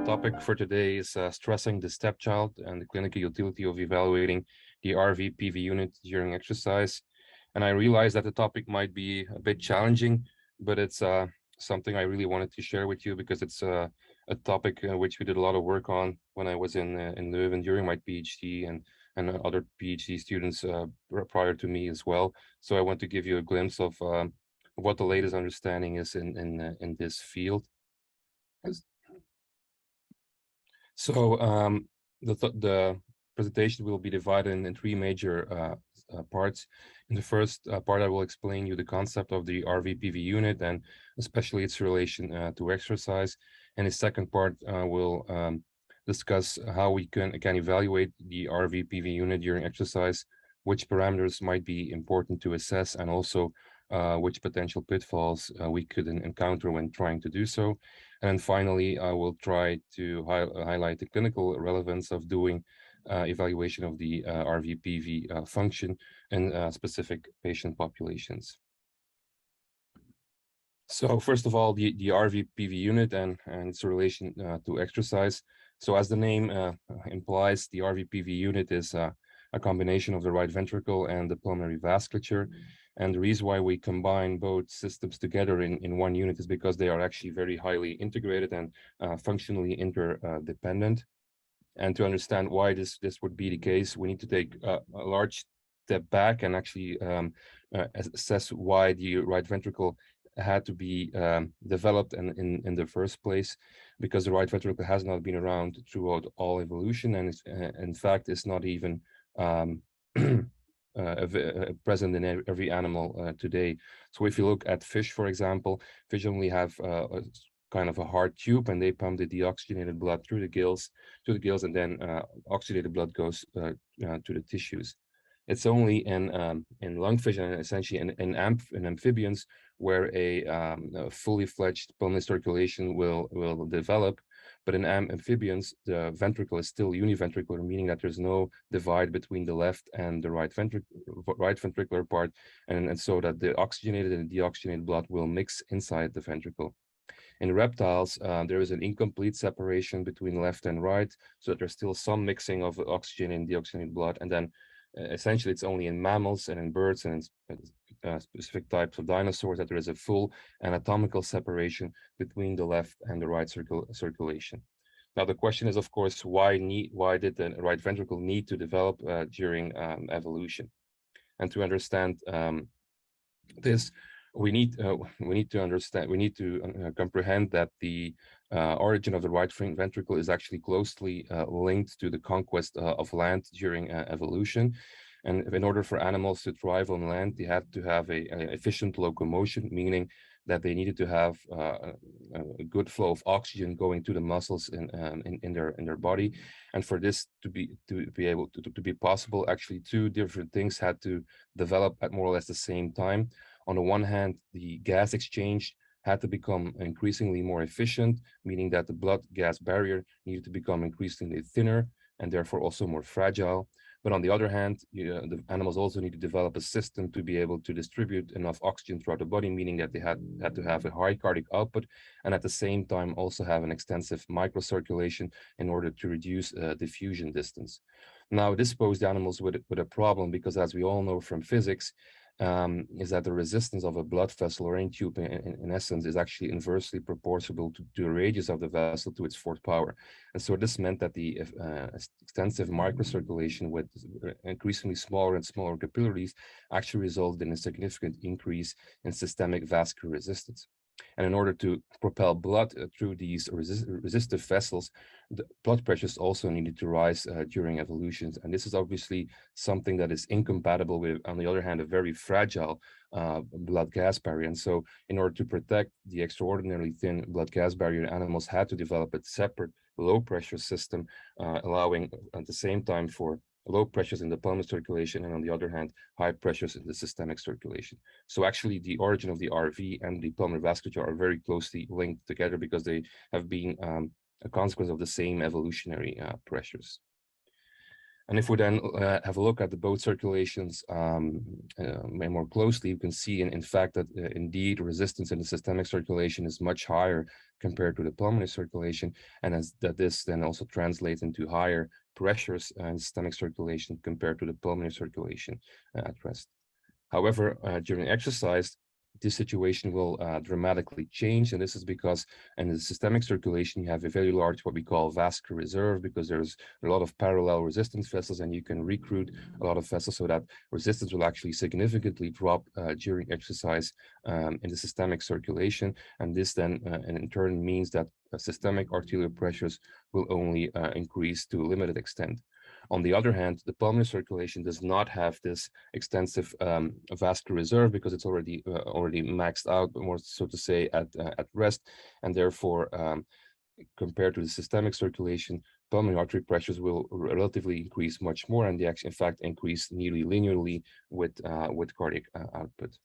The topic for today is stressing the stepchild and the clinical utility of evaluating the RV-PV unit during exercise. And I realize that the topic might be a bit challenging, but it's something I really wanted to share with you because it's a topic which we did a lot of work on when I was in Leuven during my PhD and other PhD students prior to me as well. So I want to give you a glimpse of what the latest understanding is in this field. So the presentation will be divided in three major parts. In the first part, I will explain you the concept of the RV-PV unit and especially its relation to exercise. And the second part will discuss how we can evaluate the RV-PV unit during exercise, which parameters might be important to assess, and also which potential pitfalls we could encounter when trying to do so. And then finally, I will try to highlight the clinical relevance of doing evaluation of the RV-PV function in specific patient populations. So first of all, the RV-PV unit and its relation to exercise. So as the name implies, the RV-PV unit is a combination of the right ventricle and the pulmonary vasculature. And the reason why we combine both systems together in one unit is because they are actually very highly integrated and functionally interdependent. And to understand why this would be the case, we need to take a large step back and actually assess why the right ventricle had to be developed in the first place, because the right ventricle has not been around throughout all evolution, and in fact is not even present in every animal today. So if you look at fish, for example, fish only have a kind of a hard tube, and they pump the deoxygenated blood through the gills, and then oxygenated blood goes to the tissues. It's only in lungfish and essentially in amphibians where a fully fledged pulmonary circulation will develop. But in amphibians, the ventricle is still univentricular, meaning that there's no divide between the left and the right ventricular part, and so that the oxygenated and deoxygenated blood will mix inside the ventricle. In reptiles, there is an incomplete separation between left and right, so that there's still some mixing of oxygen and deoxygenated blood. And then essentially it's only in mammals and in birds and in specific types of dinosaurs that there is a full anatomical separation between the left and the right circulation. Now, the question is, of course, why did the right ventricle need to develop during evolution? And to understand this, we need to comprehend that the origin of the right ventricle is actually closely linked to the conquest of land during evolution. And in order for animals to thrive on land, they had to have an efficient locomotion, meaning that they needed to have a good flow of oxygen going to the muscles in their body. And for this to be possible, actually two different things had to develop at more or less the same time. On the one hand, the gas exchange had to become increasingly more efficient, meaning that the blood-gas barrier needed to become increasingly thinner and therefore also more fragile. But on the other hand, the animals also need to develop a system to be able to distribute enough oxygen throughout the body, meaning that they had to have a high cardiac output and at the same time also have an extensive microcirculation in order to reduce diffusion distance. Now, this posed animals with a problem because, as we all know from physics, is that the resistance of a blood vessel or any tube in essence is actually inversely proportional to the radius of the vessel to its fourth power. And so this meant that the extensive microcirculation with increasingly smaller and smaller capillaries actually resulted in a significant increase in systemic vascular resistance. And in order to propel blood through these resistive vessels, the blood pressures also needed to rise during evolution. And this is obviously something that is incompatible with, on the other hand, a very fragile blood-gas barrier. And so in order to protect the extraordinarily thin blood-gas barrier, animals had to develop a separate low-pressure system, allowing at the same time for low pressures in the pulmonary circulation, and on the other hand, high pressures in the systemic circulation. So actually the origin of the RV and the pulmonary vasculature are very closely linked together because they have been a consequence of the same evolutionary pressures. And if we then have a look at the both circulations more closely, you can see in fact that indeed resistance in the systemic circulation is much higher compared to the pulmonary circulation, and that this then also translates into higher pressures in systemic circulation compared to the pulmonary circulation at rest. However, during exercise, this situation will dramatically change, and this is because in the systemic circulation you have a very large what we call vascular reserve, because there's a lot of parallel resistance vessels, and you can recruit a lot of vessels, so that resistance will actually significantly drop during exercise in the systemic circulation, and this then in turn means that systemic arterial pressures will only increase to a limited extent. On the other hand, the pulmonary circulation does not have this extensive vascular reserve, because it's already maxed out, more so to say, at rest, and therefore, compared to the systemic circulation, pulmonary artery pressures will relatively increase much more, and they actually, in fact, increase nearly linearly with cardiac output.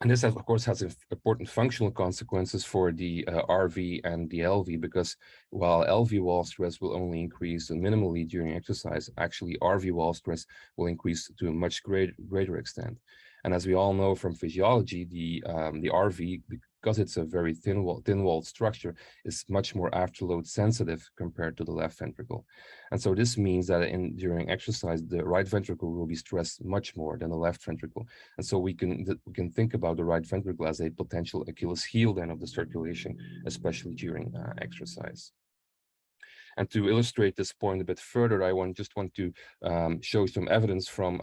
And this, of course, has important functional consequences for the RV and the LV, because while LV wall stress will only increase minimally during exercise, actually RV wall stress will increase to a much greater extent. And as we all know from physiology, the RV, because it's a very thin-walled structure, is much more afterload sensitive compared to the left ventricle. And so this means that during exercise, the right ventricle will be stressed much more than the left ventricle. And so we can think about the right ventricle as a potential Achilles heel then of the circulation, especially during exercise. And to illustrate this point a bit further, I just want to show some evidence from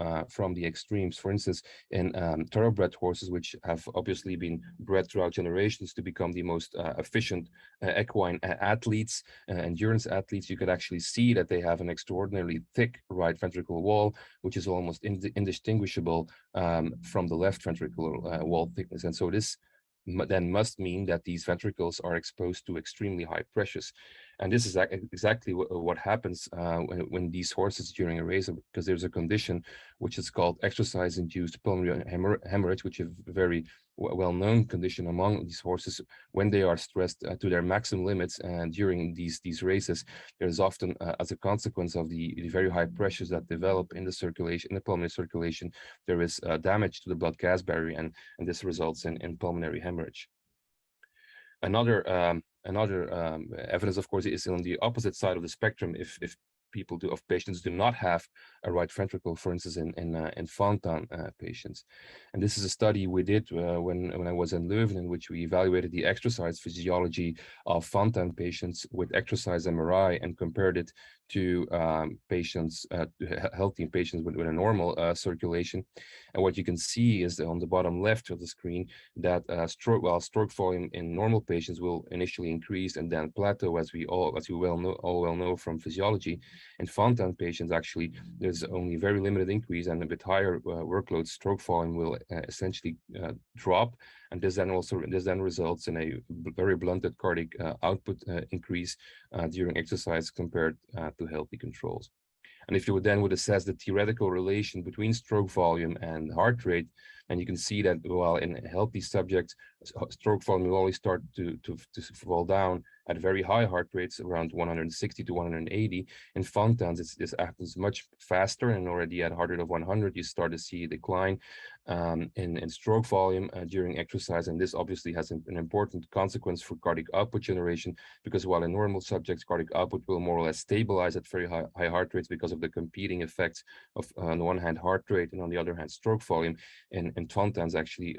the extremes. For instance, in thoroughbred horses, which have obviously been bred throughout generations to become the most efficient equine athletes, endurance athletes, you could actually see that they have an extraordinarily thick right ventricular wall, which is almost indistinguishable from the left ventricular wall thickness. And so this then must mean that these ventricles are exposed to extremely high pressures. And this is exactly what happens when these horses during a race, because there's a condition which is called exercise-induced pulmonary hemorrhage, which is a very well-known condition among these horses. When they are stressed to their maximum limits and during these races, there's often, as a consequence of the very high pressures that develop in the circulation, in the pulmonary circulation, there is damage to the blood-gas barrier, and this results in pulmonary hemorrhage. Another evidence, of course, is on the opposite side of the spectrum. If patients do not have a right ventricle, for instance, in Fontan patients. And this is a study we did when I was in Leuven, in which we evaluated the exercise physiology of Fontan patients with exercise MRI and compared it to healthy patients with a normal circulation. And what you can see is that on the bottom left of the screen that stroke volume in normal patients will initially increase and then plateau, as we all well know from physiology. In Fontan patients, actually, there's only very limited increase, and a bit higher workload stroke volume will essentially drop, and this then results in a very blunted cardiac output increase during exercise compared to healthy controls. And if you would assess the theoretical relation between stroke volume and heart rate, and you can see that while in healthy subjects, stroke volume will always start to fall down at very high heart rates, around 160 to 180. In Fontans, this happens much faster, and already at a heart rate of 100, you start to see a decline in stroke volume during exercise. And this obviously has an important consequence for cardiac output generation, because while in normal subjects, cardiac output will more or less stabilize at very high heart rates because of the competing effects of, on the one hand, heart rate, and on the other hand, stroke volume. In Fontans, actually,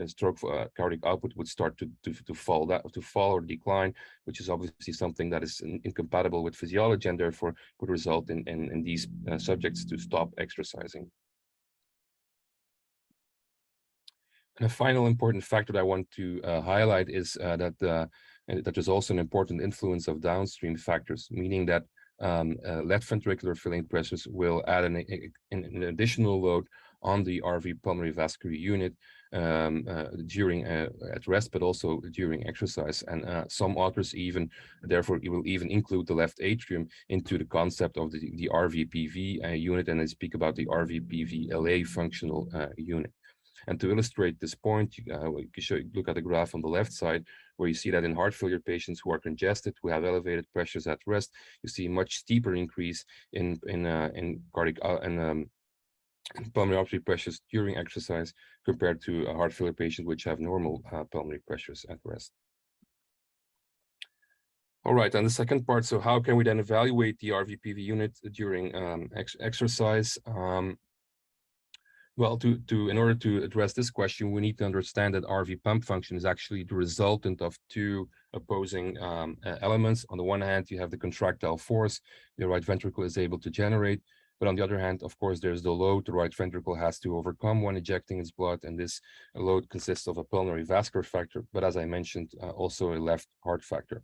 cardiac output would start to fall or decline, which is obviously something that is incompatible with physiology, and therefore would result in these subjects to stop exercising. And a final important factor that I want to highlight is that there's also an important influence of downstream factors, meaning that left ventricular filling pressures will add an additional load on the RV pulmonary vascular unit during at rest, but also during exercise. And some authors therefore will even include the left atrium into the concept of the RVPV unit, and they speak about the RVPV LA functional unit. And to illustrate this point, you can look at the graph on the left side, where you see that in heart failure patients who are congested, who have elevated pressures at rest, you see a much steeper increase in cardiac and pulmonary artery pressures during exercise compared to a heart failure patient which have normal pulmonary pressures at rest. All right, and the second part, so how can we then evaluate the RVPV unit during exercise? Well, in order to address this question, we need to understand that RV pump function is actually the resultant of two opposing elements. On the one hand, you have the contractile force the right ventricle is able to generate. But on the other hand, of course, there's the load the right ventricle has to overcome when ejecting its blood. And this load consists of a pulmonary vascular factor, but as I mentioned, also a left heart factor.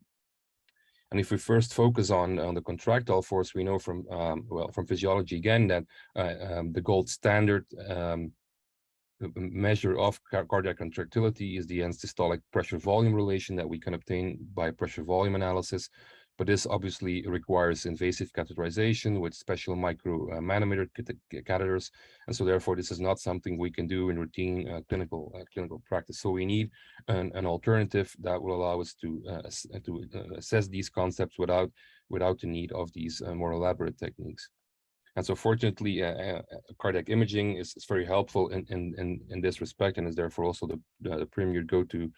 And if we first focus on the contractile force, we know from from physiology again that the gold standard measure of cardiac contractility is the end-systolic pressure-volume relation that we can obtain by pressure-volume analysis. But this obviously requires invasive catheterization with special micro-manometer catheters, and so therefore this is not something we can do in routine clinical practice. So we need an alternative that will allow us to assess these concepts without the need of these more elaborate techniques. And so fortunately, cardiac imaging is very helpful in this respect, and is therefore also the premier go-to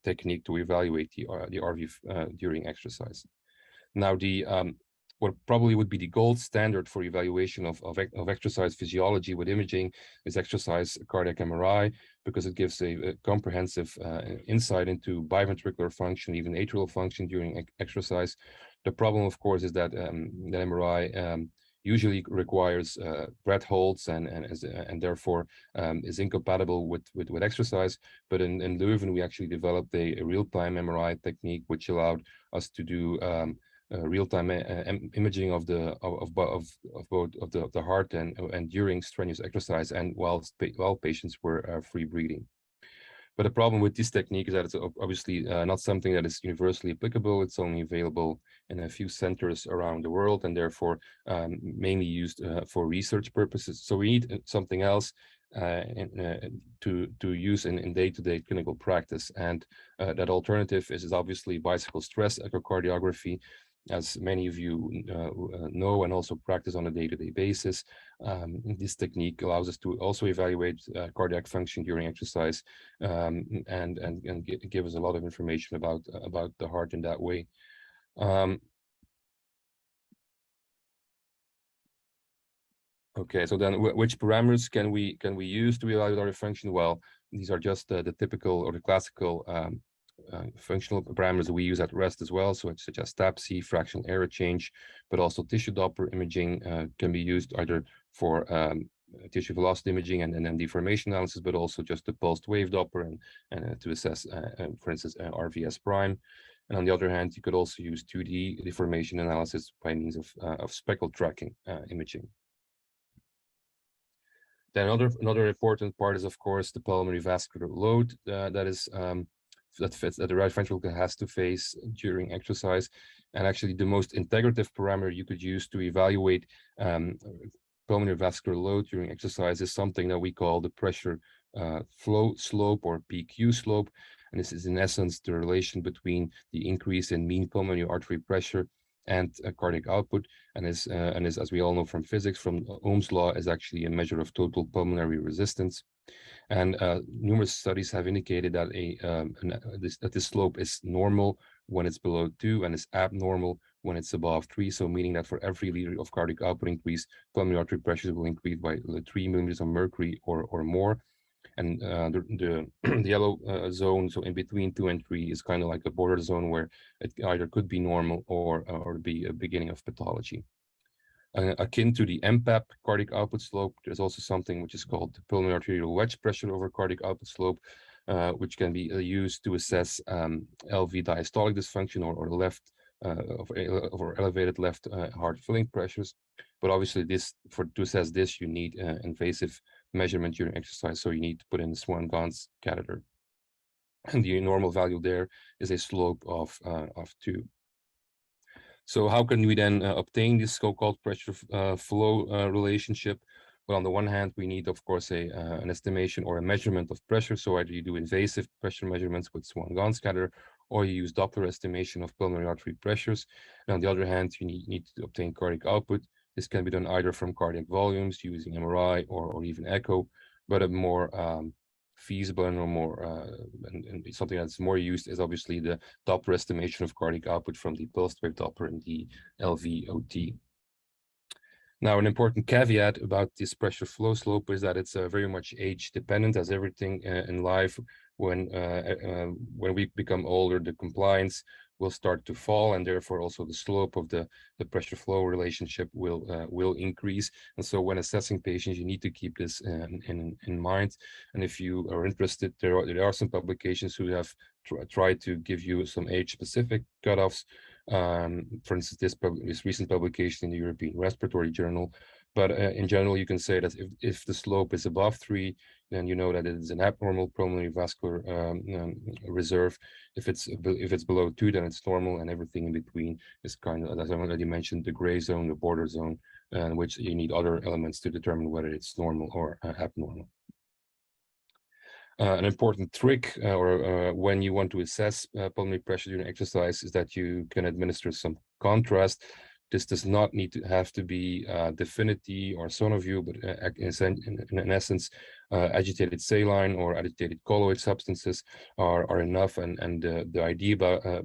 technique to evaluate the RV during exercise. Now, what probably would be the gold standard for evaluation of exercise physiology with imaging is exercise cardiac MRI, because it gives a comprehensive insight into biventricular function, even atrial function during exercise. The problem, of course, is that the MRI usually requires breath holds and therefore is incompatible with exercise. But in Leuven, we actually developed a real-time MRI technique, which allowed us to do real-time imaging of both the heart and during strenuous exercise, and while patients were free breathing. But the problem with this technique is that it's obviously not something that is universally applicable. It's only available in a few centers around the world, and therefore mainly used for research purposes. So we need something else to use in day-to-day clinical practice. And that alternative is obviously bicycle stress echocardiography, as many of you know and also practice on a day-to-day basis. This technique allows us to also evaluate cardiac function during exercise and give us a lot of information about the heart in that way. Okay, so then which parameters can we use to evaluate RV function? Well, these are just the typical or the classical functional parameters that we use at rest as well, so such as TAPC, fractional error change, but also tissue Doppler imaging can be used either for tissue velocity imaging and then deformation analysis, but also just the pulsed wave Doppler and to assess, for instance, RVS prime. And on the other hand, you could also use 2D deformation analysis by means of speckle tracking imaging. Then another important part is, of course, the pulmonary vascular load that the right ventricle has to face during exercise. And actually the most integrative parameter you could use to evaluate pulmonary vascular load during exercise is something that we call the pressure flow slope, or PQ slope. And this is in essence the relation between the increase in mean pulmonary artery pressure and cardiac output, and is as we all know from physics, from Ohm's law, is actually a measure of total pulmonary resistance. And numerous studies have indicated that this slope is normal when it's below 2 and is abnormal when it's above 3. So meaning that for every liter of cardiac output increase, pulmonary artery pressure will increase by 3 millimeters of mercury or more. And the yellow zone, so in between 2 and 3, is kind of like a border zone where it either could be normal or be a beginning of pathology. Akin to the MPAP cardiac output slope, there's also something which is called the pulmonary arterial wedge pressure over cardiac output slope, which can be used to assess LV diastolic dysfunction or left or elevated left heart filling pressures. But obviously, to assess this, you need invasive measurement during exercise, so you need to put in a Swan-Ganz catheter, and the normal value there is a slope of 2. So how can we then obtain this so-called pressure flow relationship? Well, on the one hand, we need, of course, an estimation or a measurement of pressure. So either you do invasive pressure measurements with Swan-Ganz scatter, or you use Doppler estimation of pulmonary artery pressures. And on the other hand, you need to obtain cardiac output. This can be done either from cardiac volumes using MRI or even echo, but a more feasible and more and something that's more used is obviously the Doppler estimation of cardiac output from the pulsed wave Doppler and the LVOT. Now, an important caveat about this pressure flow slope is that it's very much age dependent, as everything in life. When we become older, the compliance will start to fall, and therefore also the slope of the pressure flow relationship will increase. And so when assessing patients, you need to keep this in mind. And if you are interested, there are some publications who have tried to give you some age-specific cutoffs. For instance, this recent publication in the European Respiratory Journal. But in general, you can say that if the slope is above 3, then you know that it is an abnormal pulmonary vascular reserve. If it's below 2, then it's normal, and everything in between is kind of, as I already mentioned, the gray zone, the border zone, in which you need other elements to determine whether it's normal or abnormal. An important trick when you want to assess pulmonary pressure during exercise is that you can administer some contrast. This does not need to have to be Definity or Sonoview, but in essence, agitated saline or agitated colloid substances are enough. And the idea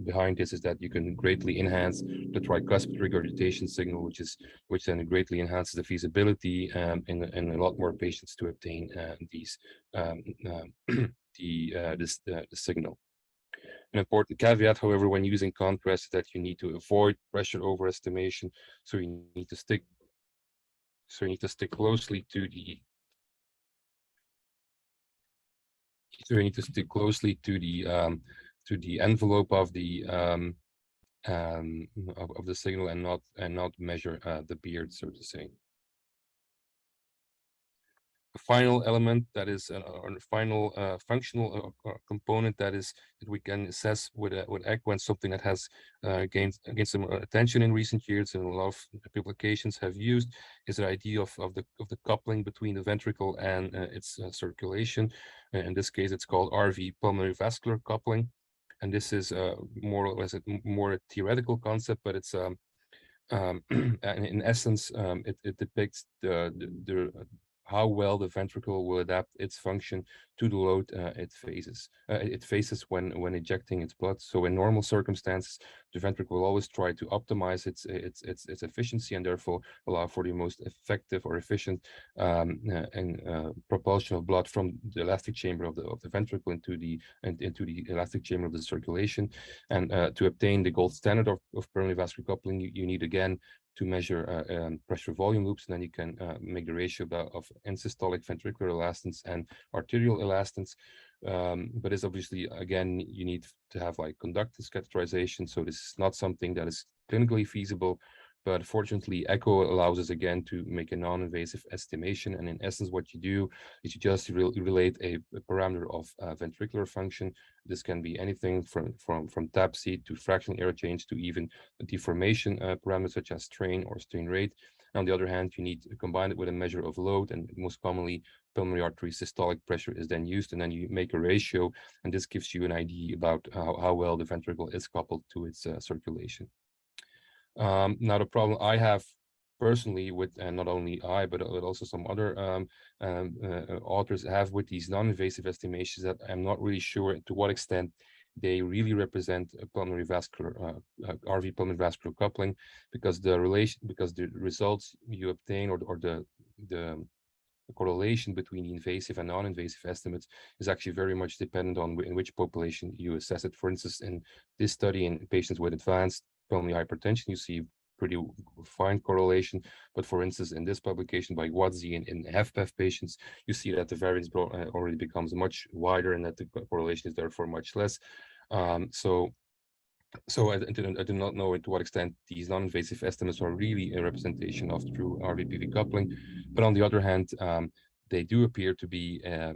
behind this is that you can greatly enhance the tricuspid regurgitation signal, which then greatly enhances the feasibility in a lot more patients to obtain the signal. An important caveat, however, when using contrast is that you need to avoid pressure overestimation. So you need to stick closely to the envelope of the signal and not measure the beard, so to say. A final element that is a final functional component that we can assess with echo, and something that has gained some attention in recent years and a lot of publications have used, is the idea of the coupling between the ventricle and its circulation. In this case, it's called RV, pulmonary vascular coupling, and this is more or less a theoretical concept, but it's in essence, it depicts how well the ventricle will adapt its function to the load it faces when ejecting its blood. So in normal circumstances, the ventricle will always try to optimize its efficiency and therefore allow for the most effective or efficient propulsion of blood from the elastic chamber of the ventricle into the elastic chamber of the circulation. And to obtain the gold standard of pulmonary vascular coupling, you need again to measure pressure volume loops, and then you can make the ratio of end-systolic ventricular elastance and arterial elastance. But it's obviously, again, you need to have like conductance catheterization. So this is not something that is clinically feasible, but fortunately, echo allows us again to make a non-invasive estimation. And in essence, what you do is you just relate a parameter of ventricular function. This can be anything from tap seat to fractional air change to even a deformation parameter such as strain or strain rate. On the other hand, you need to combine it with a measure of load, and most commonly pulmonary artery systolic pressure is then used, and then you make a ratio, and this gives you an idea about how well the ventricle is coupled to its circulation. Now, the problem I have personally with, and not only I, but also some other authors have with these non-invasive estimations, that I'm not really sure to what extent they really represent a pulmonary vascular RV pulmonary vascular coupling, because the results you obtain or the correlation between the invasive and non-invasive estimates is actually very much dependent on in which population you assess it. For instance, in this study in patients with advanced pulmonary hypertension, you see pretty fine correlation. But for instance, in this publication by Wadzi in HFpEF patients, you see that the variance already becomes much wider and that the correlation is therefore much less. So I do not know to what extent these non-invasive estimates are really a representation of true RV-PV coupling. But on the other hand, they do appear to be a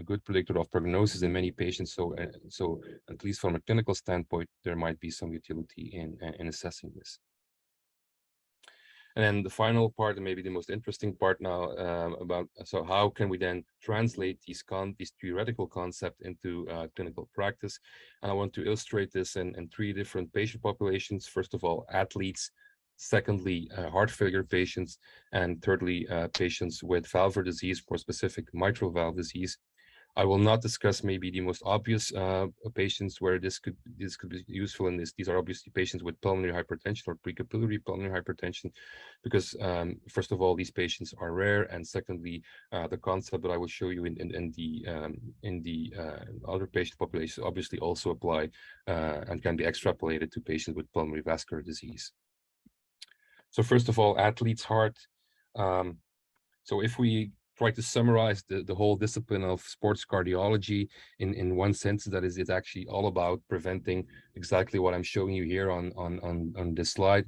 good predictor of prognosis in many patients. So at least from a clinical standpoint, there might be some utility in assessing this. And then the final part, and maybe the most interesting part now, about so how can we then translate these theoretical concepts into clinical practice? And I want to illustrate this in three different patient populations. First of all, athletes. Secondly, heart failure patients, and thirdly, patients with valvular disease, more specific mitral valve disease. I will not discuss maybe the most obvious patients where this could be useful in this. These are obviously patients with pulmonary hypertension or precapillary pulmonary hypertension, because first of all, these patients are rare, and secondly, the concept that I will show you in the other patient populations obviously also apply and can be extrapolated to patients with pulmonary vascular disease. So first of all, athlete's heart. So if we try to summarize the whole discipline of sports cardiology in one sentence, that is, it's actually all about preventing exactly what I'm showing you here on this slide,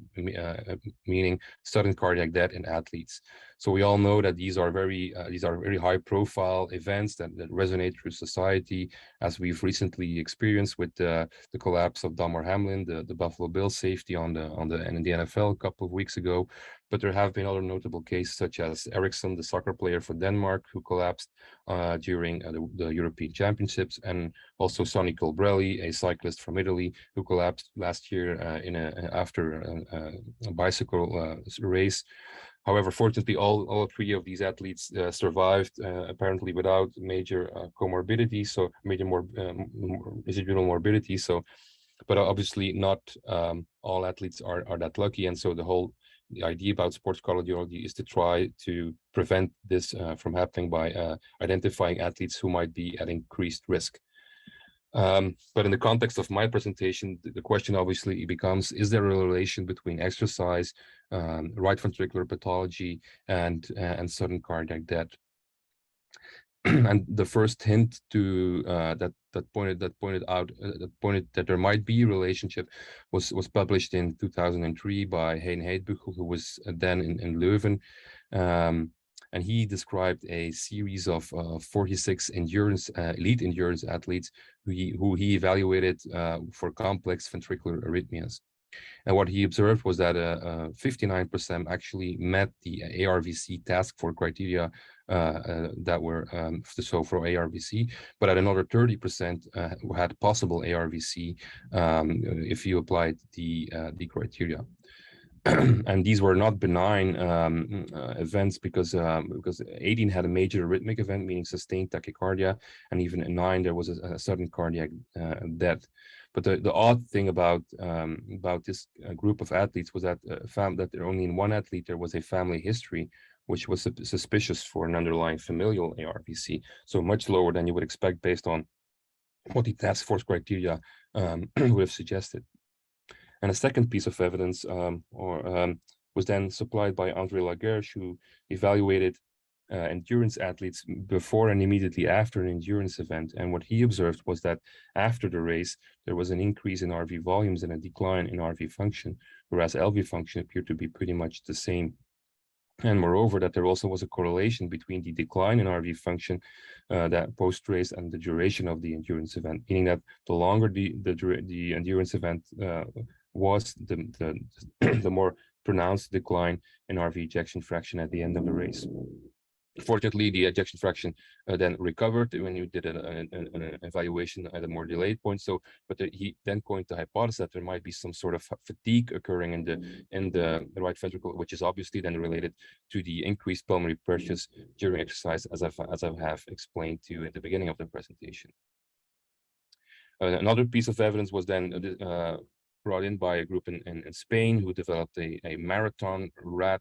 meaning sudden cardiac death in athletes. So we all know that these are very high profile events that resonate through society, as we've recently experienced with the collapse of Damar Hamlin, the Buffalo Bills safety in the NFL a couple of weeks ago. But there have been other notable cases, such as Eriksson, the soccer player for Denmark, who collapsed during the European Championships, and also Sonny Colbrelli, a cyclist from Italy, who collapsed last year after a bicycle race. However, fortunately, all three of these athletes survived, apparently without major comorbidity, so major residual morbidity. So, but obviously not all athletes are that lucky, and so the idea about sports cardiology is to try to prevent this from happening by identifying athletes who might be at increased risk. But in the context of my presentation, the question obviously becomes, is there a relation between exercise, right ventricular pathology, and sudden cardiac death? And the first hint to that pointed that there might be a relationship was published in 2003 by Hein Heidbuchel, who was then in Leuven, and he described a series of 46 elite endurance athletes who he evaluated for complex ventricular arrhythmias. And what he observed was that 59% actually met the ARVC task force criteria that were so for ARVC, but at another 30% had possible ARVC if you applied the criteria. And these were not benign events, because 18 had a major arrhythmic event, meaning sustained tachycardia, and even in 9 there was a sudden cardiac death. But the odd thing about this group of athletes was that found that only in one athlete there was a family history, which was suspicious for an underlying familial ARVC, so much lower than you would expect based on what the task force criteria would have suggested. And a second piece of evidence was then supplied by André Lagerche, who evaluated endurance athletes before and immediately after an endurance event. And what he observed was that after the race, there was an increase in RV volumes and a decline in RV function, whereas LV function appeared to be pretty much the same. And moreover, that there also was a correlation between the decline in RV function that post-race and the duration of the endurance event, meaning that the longer the endurance event was, the more pronounced decline in RV ejection fraction at the end of the race. Fortunately, the ejection fraction then recovered when you did an evaluation at a more delayed point. So, but he then coined the hypothesis that there might be some sort of fatigue occurring in the right ventricle, which is obviously then related to the increased pulmonary pressures during exercise, as I have explained to you at the beginning of the presentation. Another piece of evidence was then brought in by a group in Spain who developed a marathon rat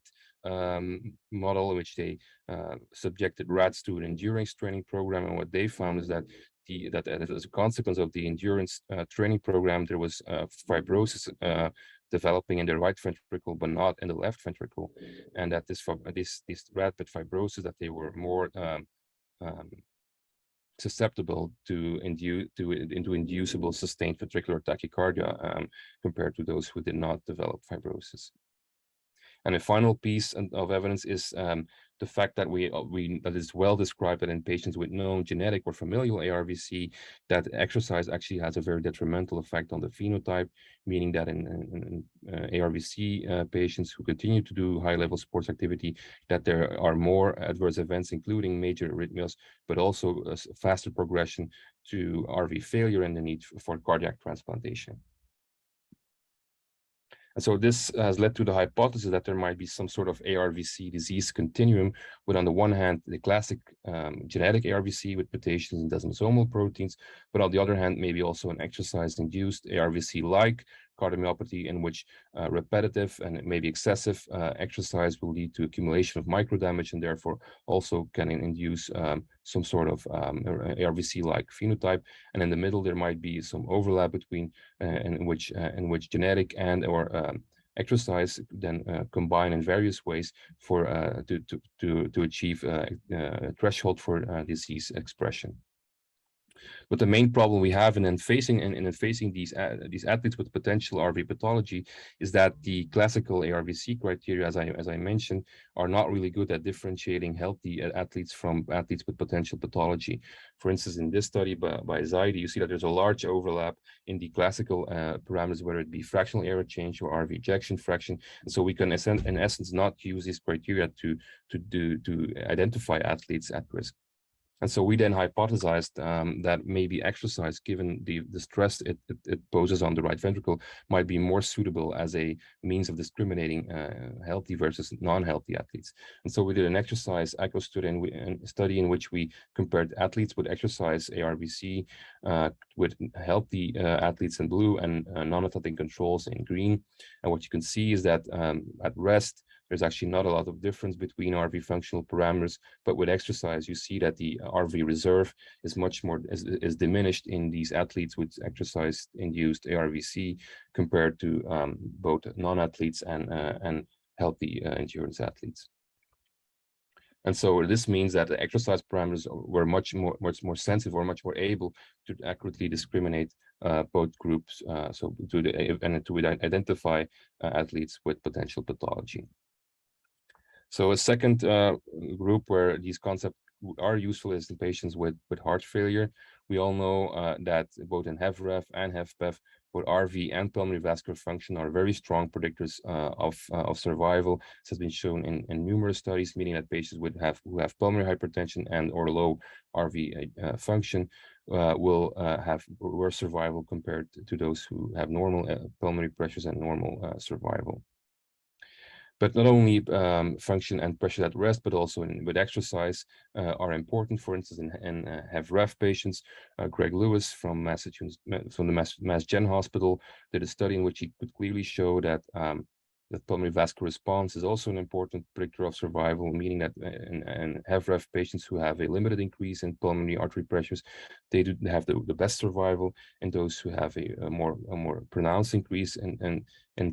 model in which they subjected rats to an endurance training program. And what they found is that as a consequence of the endurance training program, there was fibrosis developing in the right ventricle, but not in the left ventricle. And that this rapid fibrosis, that they were more susceptible to inducible sustained ventricular tachycardia compared to those who did not develop fibrosis. And a final piece of evidence is the fact that that is well described that in patients with known genetic or familial ARVC, that exercise actually has a very detrimental effect on the phenotype, meaning that in ARVC patients who continue to do high-level sports activity, that there are more adverse events, including major arrhythmias, but also a faster progression to RV failure and the need for cardiac transplantation. And so this has led to the hypothesis that there might be some sort of ARVC disease continuum, with on the one hand, the classic genetic ARVC with mutations in desmosomal proteins, but on the other hand, maybe also an exercise-induced ARVC-like cardiomyopathy in which repetitive and maybe excessive exercise will lead to accumulation of microdamage and therefore also can induce some sort of ARVC-like phenotype. And in the middle, there might be some overlap between in which genetic and or exercise then combine in various ways for to achieve a threshold for disease expression. But the main problem we have in facing these athletes with potential RV pathology is that the classical ARVC criteria, as I mentioned, are not really good at differentiating healthy athletes from athletes with potential pathology. For instance, in this study by Zaidi, you see that there's a large overlap in the classical parameters, whether it be fractional error change or RV ejection fraction. And so we can, in essence, not use these criteria to identify athletes at risk. And so we then hypothesized that maybe exercise, given the stress it poses on the right ventricle, might be more suitable as a means of discriminating healthy versus non-healthy athletes. And so we did an exercise echo study in which we compared athletes with exercise ARVC with healthy athletes in blue and non-athletic controls in green. And what you can see is that at rest, there's actually not a lot of difference between RV functional parameters, but with exercise, you see that the RV reserve is much more is diminished in these athletes with exercise-induced ARVC compared to both non-athletes and healthy endurance athletes. And so this means that the exercise parameters were much more sensitive or much more able to accurately discriminate both groups, so to identify athletes with potential pathology. So a second group where these concepts are useful is in patients with heart failure. We all know that both in HFrEF and HFpEF, both RV and pulmonary vascular function are very strong predictors of survival. This has been shown in numerous studies, meaning that patients who have pulmonary hypertension and or low RV function will have worse survival compared to those who have normal pulmonary pressures and normal survival. But not only function and pressure at rest, but also with exercise are important. For instance, in HFrEF patients, Greg Lewis from Massachusetts, from the Mass Gen Hospital, did a study in which he could clearly show that pulmonary vascular response is also an important predictor of survival, meaning that in HFrEF patients who have a limited increase in pulmonary artery pressures, they do have the best survival, and those who have a more pronounced increase in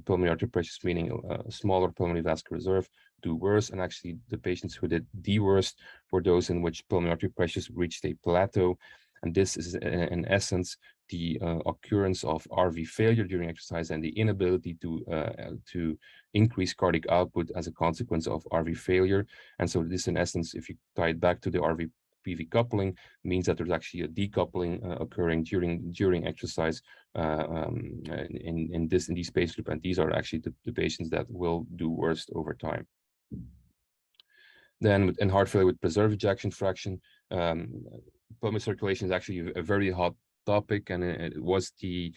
pulmonary artery pressures, meaning a smaller pulmonary vascular reserve, do worse. And actually, the patients who did the worst were those in which pulmonary artery pressures reached a plateau. And this is, in essence, the occurrence of RV failure during exercise and the inability to increase cardiac output as a consequence of RV failure. And so this, in essence, if you tie it back to the RV PV coupling, means that there's actually a decoupling occurring during exercise in these patient group, and these are actually the patients that will do worst over time. Then in heart failure with preserved ejection fraction, pulmonary circulation is actually a very hot topic, and it was the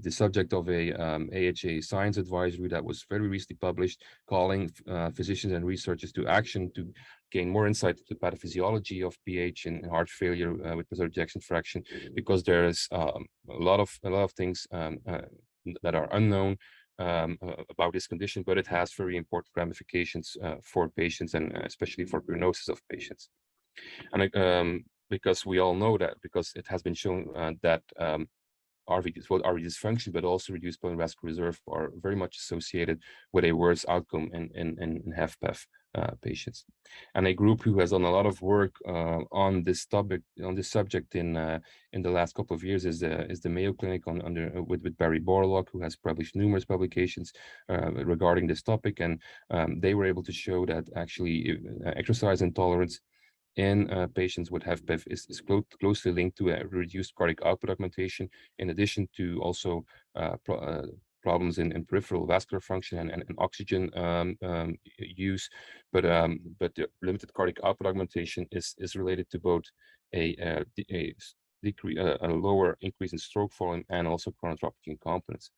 subject of a AHA science advisory that was very recently published, calling physicians and researchers to action to gain more insight into the pathophysiology of PH in heart failure with preserved ejection fraction, because there is a lot of things that are unknown about this condition, but it has very important ramifications for patients and especially for prognosis of patients. And because we all know that, because it has been shown that RV dysfunction, but also reduced pulmonary vascular reserve are very much associated with a worse outcome in HFpEF patients. And a group who has done a lot of work on this topic, on this subject in the last couple of years is the Mayo Clinic with Barry Borlaug, who has published numerous publications regarding this topic, and they were able to show that actually exercise intolerance in patients with HFpEF is closely linked to a reduced cardiac output augmentation, in addition to also problems in peripheral vascular function and oxygen use. But the limited cardiac output augmentation is related to both a lower increase in stroke volume and also chronotrophic incompetence.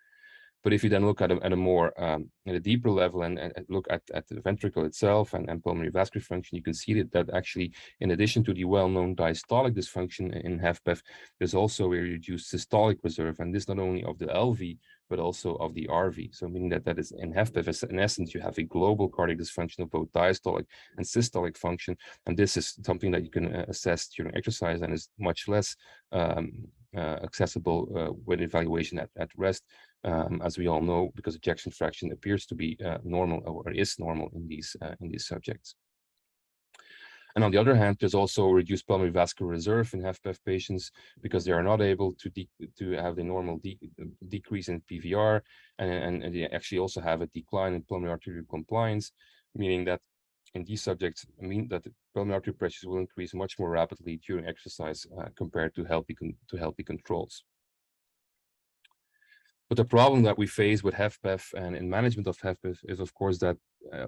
But if you then look at a more at a deeper level and look at the ventricle itself and pulmonary vascular function, you can see that actually, in addition to the well-known diastolic dysfunction in HFpEF, there's also a reduced systolic reserve, and this not only of the LV but also of the RV. So meaning that is in HFpEF, in essence, you have a global cardiac dysfunction of both diastolic and systolic function, and this is something that you can assess during exercise and is much less accessible with evaluation at rest, as we all know, because ejection fraction appears to be normal or is normal in these subjects. And on the other hand, there's also reduced pulmonary vascular reserve in HFpEF patients because they are not able to have the normal decrease in PVR, and they actually also have a decline in pulmonary arterial compliance, meaning that in these subjects, that the pulmonary artery pressures will increase much more rapidly during exercise compared to healthy controls. But the problem that we face with HFpEF and in management of HFpEF is, of course, that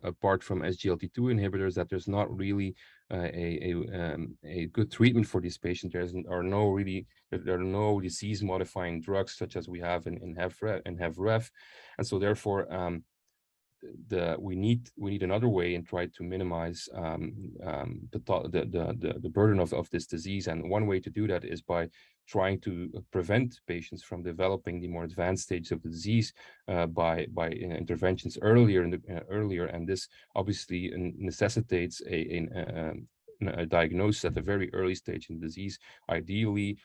apart from SGLT2 inhibitors, that there's not really a good treatment for these patients. There are no disease-modifying drugs such as we have in HFrEF, and so therefore we need another way and try to minimize the burden of this disease. And one way to do that is by trying to prevent patients from developing the more advanced stage of the disease by interventions earlier and this obviously necessitates a diagnosis at a very early stage in the disease. Ideally,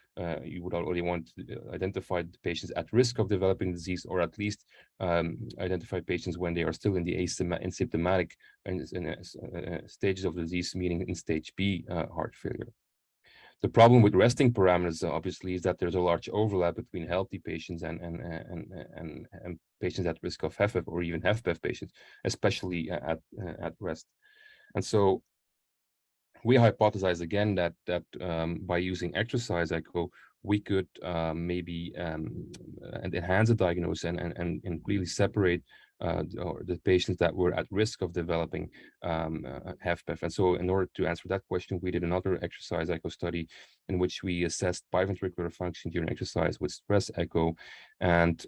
you would already want to identify the patients at risk of developing disease, or at least identify patients when they are still in the asymptomatic stages of the disease, meaning in stage B heart failure. The problem with resting parameters, obviously, is that there's a large overlap between healthy patients and patients at risk of HFpEF or even HFpEF patients, especially at rest. And so we hypothesize again that by using exercise echo, we could maybe enhance the diagnosis and really separate the patients that were at risk of developing HFpEF. And so in order to answer that question, we did another exercise echo study in which we assessed biventricular function during exercise with stress echo and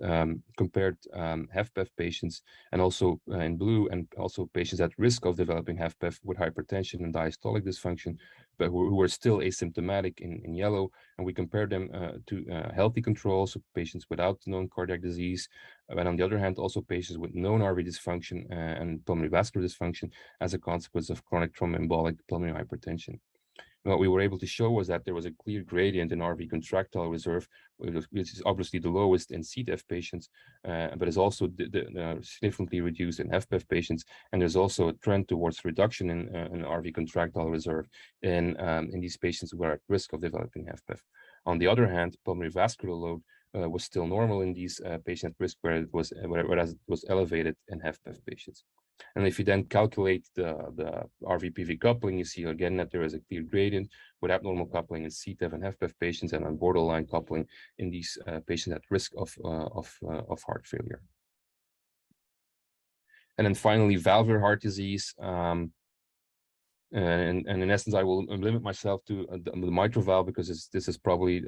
compared HFpEF patients, and also in blue, and also patients at risk of developing HFpEF with hypertension and diastolic dysfunction, but who were still asymptomatic in yellow. And we compared them to healthy controls, so patients without known cardiac disease, and on the other hand, also patients with known RV dysfunction and pulmonary vascular dysfunction as a consequence of chronic thromboembolic pulmonary hypertension. What we were able to show was that there was a clear gradient in RV contractile reserve, which is obviously the lowest in CTEPH patients, but is also significantly reduced in HFpEF patients. And there's also a trend towards reduction in RV contractile reserve in these patients who are at risk of developing HFpEF. On the other hand, pulmonary vascular load was still normal in these patients at risk, whereas it was elevated in HFpEF patients. And if you then calculate the RV-PV coupling, you see again that there is a clear gradient with abnormal coupling in CTEPH and HFpEF patients, and on borderline coupling in these patients at risk of heart failure. And then finally, valvular heart disease. And in essence, I will limit myself to the mitral valve because this is probably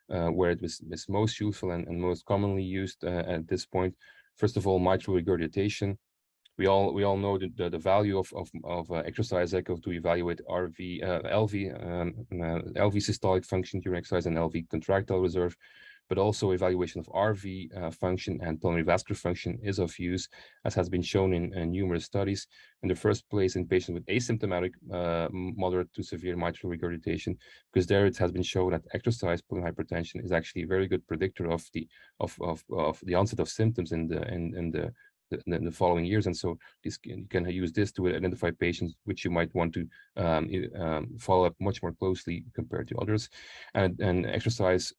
where it is most useful and most commonly used at this point. First of all, mitral regurgitation. We all know the value of exercise echo to evaluate LV systolic function during exercise and LV contractile reserve, but also evaluation of RV function and pulmonary vascular function is of use, as has been shown in numerous studies. In the first place, in patients with asymptomatic moderate to severe mitral regurgitation, because there it has been shown that exercise pulmonary hypertension is actually a very good predictor of the onset of symptoms in the the following years. And so you can use this to identify patients which you might want to follow up much more closely compared to others. And exercise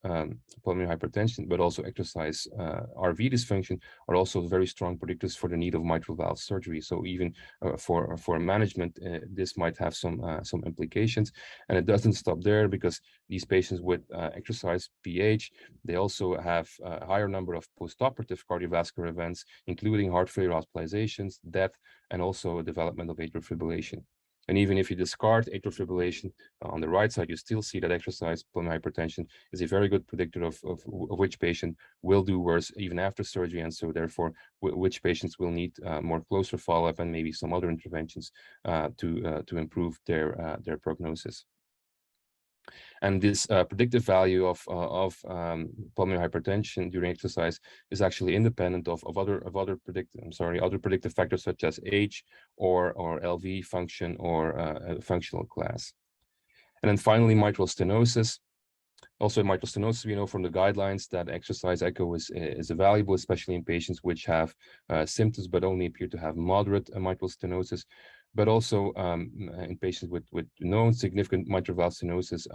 pulmonary hypertension, but also exercise RV dysfunction are also very strong predictors for the need of mitral valve surgery. So even for management, this might have some implications. And it doesn't stop there, because these patients with exercise PH, they also have a higher number of postoperative cardiovascular events, including heart failure hospitalizations, death, and also development of atrial fibrillation. And even if you discard atrial fibrillation, on the right side, you still see that exercise pulmonary hypertension is a very good predictor of which patient will do worse even after surgery, and so therefore which patients will need more closer follow-up and maybe some other interventions to improve their prognosis. And this predictive value of pulmonary hypertension during exercise is actually independent of other predictive factors such as age or LV function or functional class. And then finally, mitral stenosis. Also, in mitral stenosis, we know from the guidelines that exercise echo is valuable, especially in patients which have symptoms but only appear to have moderate mitral stenosis. But also in patients with known significant mitral valve stenosis,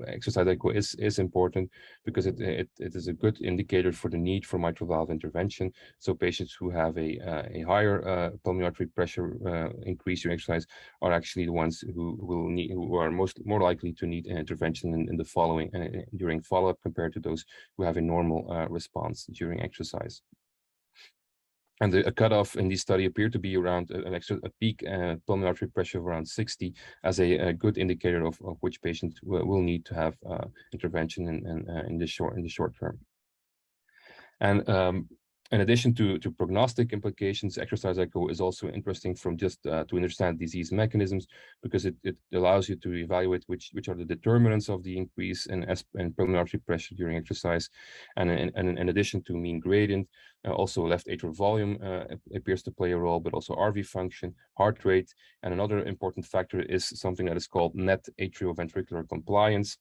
exercise echo is important, because it is a good indicator for the need for mitral valve intervention. So patients who have a higher pulmonary artery pressure increase during exercise are actually the ones who are more likely to need an intervention in the following during follow-up, compared to those who have a normal response during exercise. And the cutoff in this study appeared to be around a peak pulmonary artery pressure of around 60 as a good indicator of which patients will need to have intervention in the short term. And in addition to prognostic implications, exercise echo is also interesting from just to understand disease mechanisms, because it allows you to evaluate which are the determinants of the increase in pulmonary artery pressure during exercise. And in addition to mean gradient, also left atrial volume appears to play a role, but also RV function, heart rate, and another important factor is something that is called net atrioventricular compliance.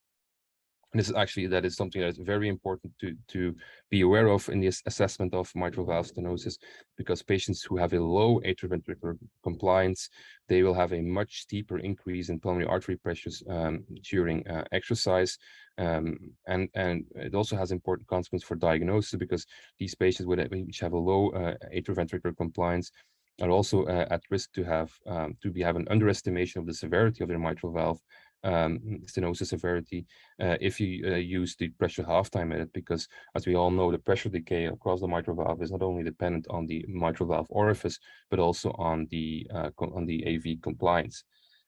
And this is something that is very important to be aware of in the assessment of mitral valve stenosis, because patients who have a low atrioventricular compliance, they will have a much steeper increase in pulmonary artery pressures during exercise. And it also has important consequences for diagnosis, because these patients which have a low atrioventricular compliance are also at risk to have an underestimation of the severity of their mitral valve stenosis severity if you use the pressure half-time method, because as we all know, the pressure decay across the mitral valve is not only dependent on the mitral valve orifice, but also on the AV compliance.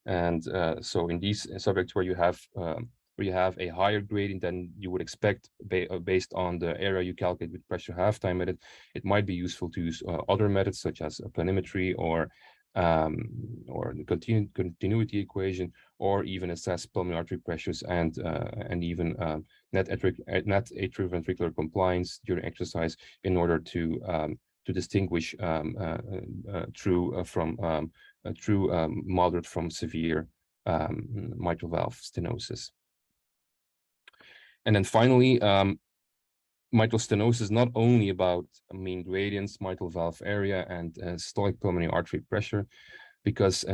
And so in these subjects where you have a higher gradient than you would expect based on the area you calculate with pressure half-time method, it might be useful to use other methods such as planimetry or the continuity equation, or even assess pulmonary artery pressures and even net atrioventricular compliance during exercise, in order to distinguish true moderate from severe mitral valve stenosis. And then finally, mitral stenosis is not only about mean gradients, mitral valve area, and systolic pulmonary artery pressure, because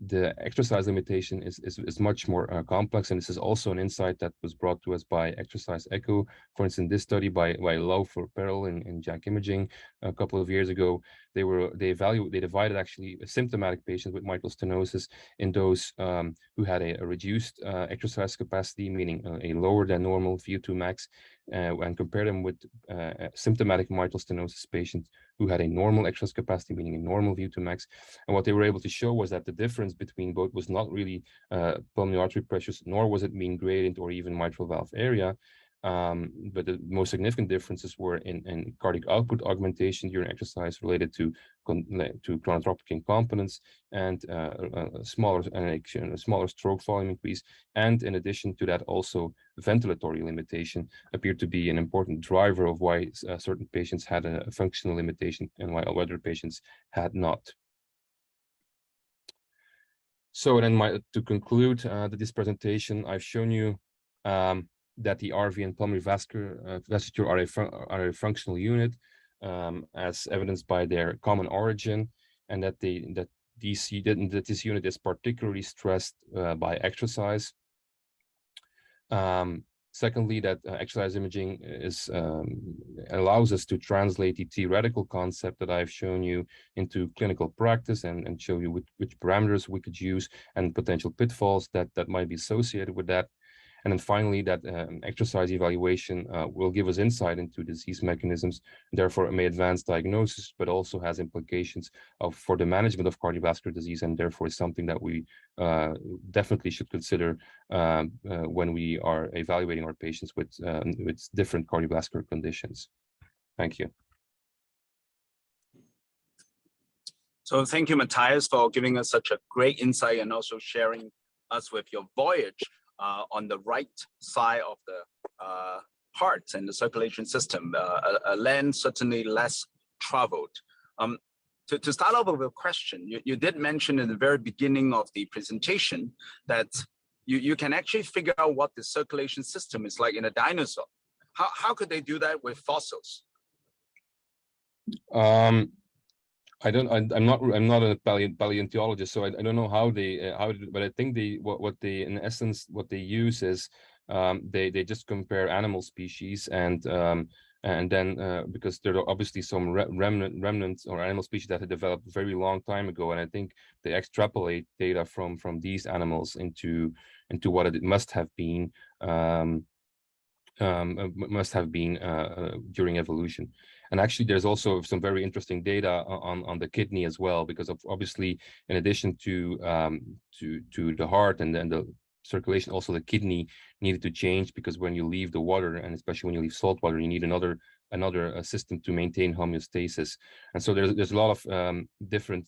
the exercise limitation is much more complex, and this is also an insight that was brought to us by exercise echo. For instance, this study by Lau-Perl and Jack Imaging a couple of years ago, they divided actually symptomatic patients with mitral stenosis in those who had a reduced exercise capacity, meaning a lower than normal VO2 max, and compared them with symptomatic mitral stenosis patients who had a normal exercise capacity, meaning a normal VO2 max. And what they were able to show was that the difference between both was not really pulmonary artery pressures, nor was it mean gradient or even mitral valve area. But the most significant differences were in cardiac output augmentation during exercise related to chronotropic incompetence and a smaller stroke volume increase. And in addition to that, also ventilatory limitation appeared to be an important driver of why certain patients had a functional limitation and why other patients had not. So then to conclude this presentation, I've shown you that the RV and pulmonary vasculature are a functional unit. as evidenced by their common origin, and that this unit is particularly stressed by exercise. Secondly, that exercise imaging allows us to translate the theoretical concept that I've shown you into clinical practice and show you which parameters we could use and potential pitfalls that might be associated with that. And then finally, that exercise evaluation will give us insight into disease mechanisms, and therefore it may advance diagnosis, but also has implications for the management of cardiovascular disease, and therefore is something that we definitely should consider when we are evaluating our patients with different cardiovascular conditions. Thank you. So thank you, Mathias, for giving us such a great insight and also sharing us with your voyage on the right side of the heart and the circulation system, a land certainly less traveled. To start off with a question, you did mention in the very beginning of the presentation that you can actually figure out what the circulation system is like in a dinosaur. How could they do that with fossils? I'm not a paleontologist, so I don't know how but I think what they in essence what they use is they just compare animal species and then because there are obviously some remnants or animal species that had developed a very long time ago, and I think they extrapolate data from these animals into what it must have been during evolution. And actually, there's also some very interesting data on the kidney as well, because obviously, in addition to the heart and then the circulation, also the kidney needed to change, because when you leave the water, and especially when you leave salt water, you need another system to maintain homeostasis. And so there's a lot of different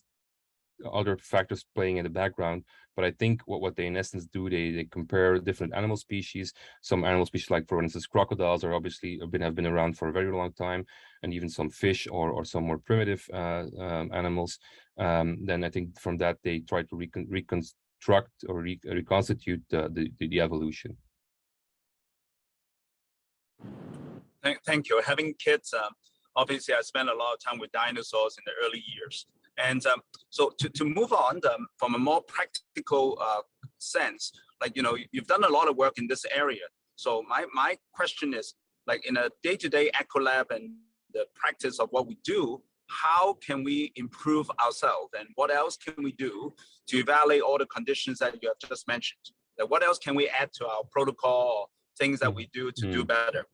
other factors playing in the background, but I think what they in essence do, they compare different animal species. Some animal species, like for instance crocodiles, are obviously have been around for a very long time, and even some fish or some more primitive animals. Then I think from that they try to reconstruct or reconstitute the evolution. Thank you. Having kids, obviously I spent a lot of time with dinosaurs in the early years. And so to move on from a more practical sense, like, you know, you've done a lot of work in this area. So my question is, like, in a day-to-day echo lab and the practice of what we do, how can we improve ourselves, and what else can we do to evaluate all the conditions that you have just mentioned? Like, what else can we add to our protocol, or things that we do to do better?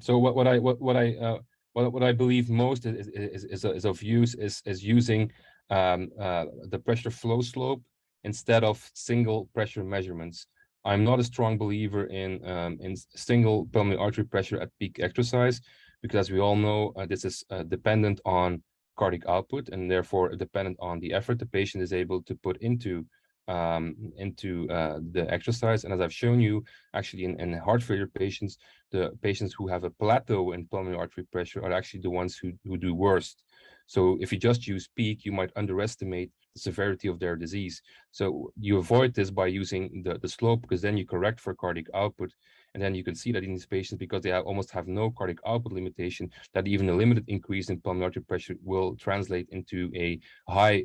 So what I believe most is of use is using the pressure flow slope instead of single pressure measurements. I'm not a strong believer in single pulmonary artery pressure at peak exercise, because as we all know, this is dependent on cardiac output, and therefore dependent on the effort the patient is able to put into the exercise. And as I've shown you, actually in heart failure patients, the patients who have a plateau in pulmonary artery pressure are actually the ones who do worst. So if you just use peak, you might underestimate the severity of their disease. So you avoid this by using the slope, because then you correct for cardiac output. And then you can see that in these patients, because they almost have no cardiac output limitation, that even a limited increase in pulmonary artery pressure will translate into a high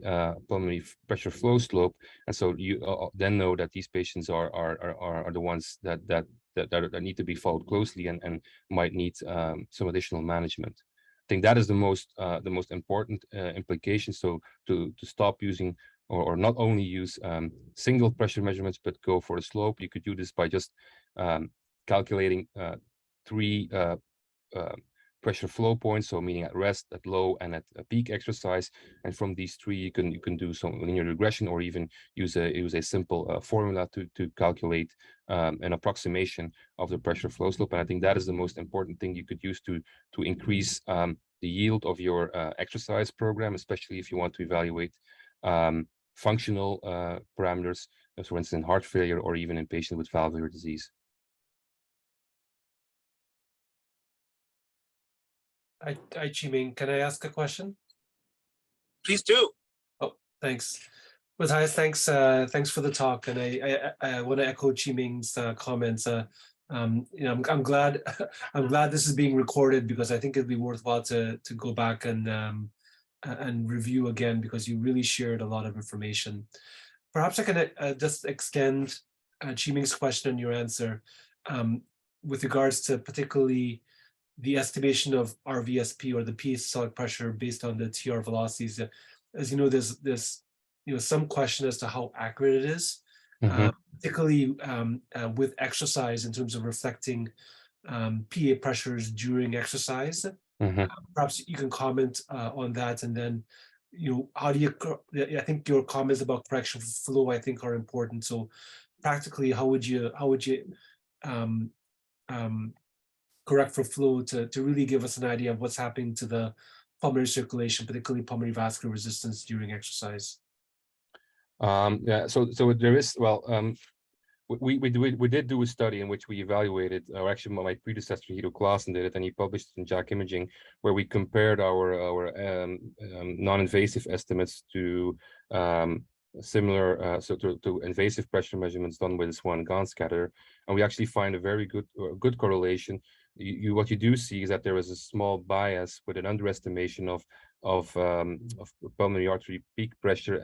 pulmonary pressure flow slope. And so you then know that these patients are the ones that need to be followed closely and might need some additional management. I think that is the most important implication. So to stop using or not only use single pressure measurements, but go for the slope. You could do this by just calculating 3 pressure flow points, so meaning at rest, at low, and at a peak exercise. And from these 3, you can do some linear regression, or even use a simple formula to calculate an approximation of the pressure flow slope. And I think that is the most important thing you could use to increase the yield of your exercise program, especially if you want to evaluate functional parameters, as for instance in heart failure, or even in patients with valvular disease. Hi, Qiming. Can I ask a question? Please do. Oh, thanks. Mathias, thanks for the talk. And I want to echo Qiming's comments. I'm glad I'm glad this is being recorded, because I think it'd be worthwhile to go back and review again, because you really shared a lot of information. Perhaps I can just extend Chiming's question and your answer with regards to particularly the estimation of RVSP, or the peak systolic pressure, based on the TR velocities. As you know, there's some question as to how accurate it is, particularly with exercise, in terms of reflecting PA pressures during exercise. Perhaps you can comment on that, and then how do you? I think your comments about correction for flow, I think, are important. So practically, how would you um, correct for flow to really give us an idea of what's happening to the pulmonary circulation, particularly pulmonary vascular resistance during exercise? Yeah, so there is, well, we did do a study in which we evaluated, or actually my predecessor Hito Claeys did it, and he published it in JACC Imaging, where we compared our non-invasive estimates to similar to invasive pressure measurements done with this one Gans catheter, and we actually find a very good correlation. What you do see is that there is a small bias with an underestimation of pulmonary artery peak pressure,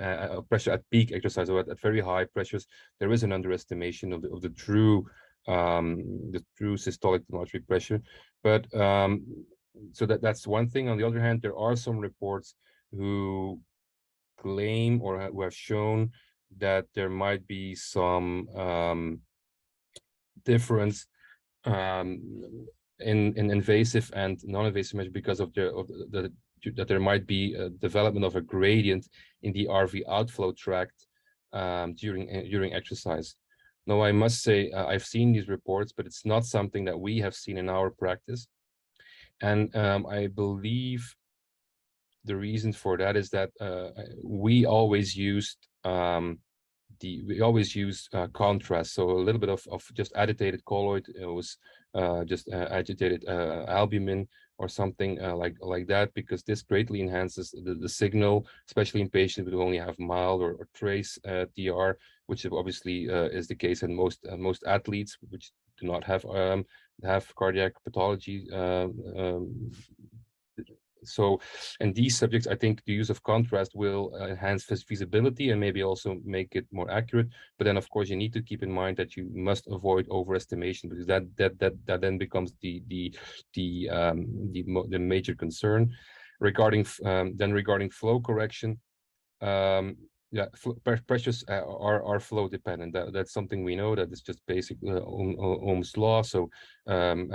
pressure at peak exercise, or at very high pressures. There is an underestimation of the true systolic artery pressure. But so that's one thing. On the other hand, there are some reports who claim or who have shown that there might be some difference in invasive and non-invasive measures, because of that there might be a development of a gradient in the RV outflow tract during exercise. Now, I must say, I've seen these reports, but it's not something that we have seen in our practice. And I believe the reason for that is that we always used contrast, so a little bit of just agitated colloid. It was just agitated albumin or something like that, because this greatly enhances the signal, especially in patients who only have mild or trace TR, which obviously is the case in most athletes which do not have cardiac pathology. So in these subjects, I think the use of contrast will enhance feasibility and maybe also make it more accurate. But then, of course, you need to keep in mind that you must avoid overestimation, because that then becomes the major concern. Regarding flow correction, yeah, pressures are flow dependent. That's something we know, that it's just basic Ohm's law. So and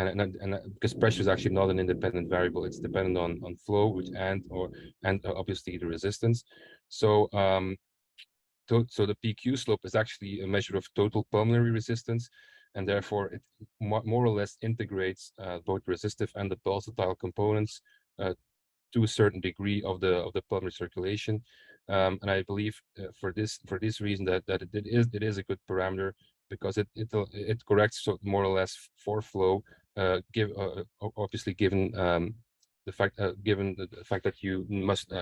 because pressure is actually not an independent variable, it's dependent on flow, which and obviously the resistance. So so the PQ slope is actually a measure of total pulmonary resistance, and therefore it more or less integrates both resistive and the pulsatile components to a certain degree of the pulmonary circulation. And I believe for this reason that it is a good parameter, because it corrects more or less for flow, obviously given the fact that you must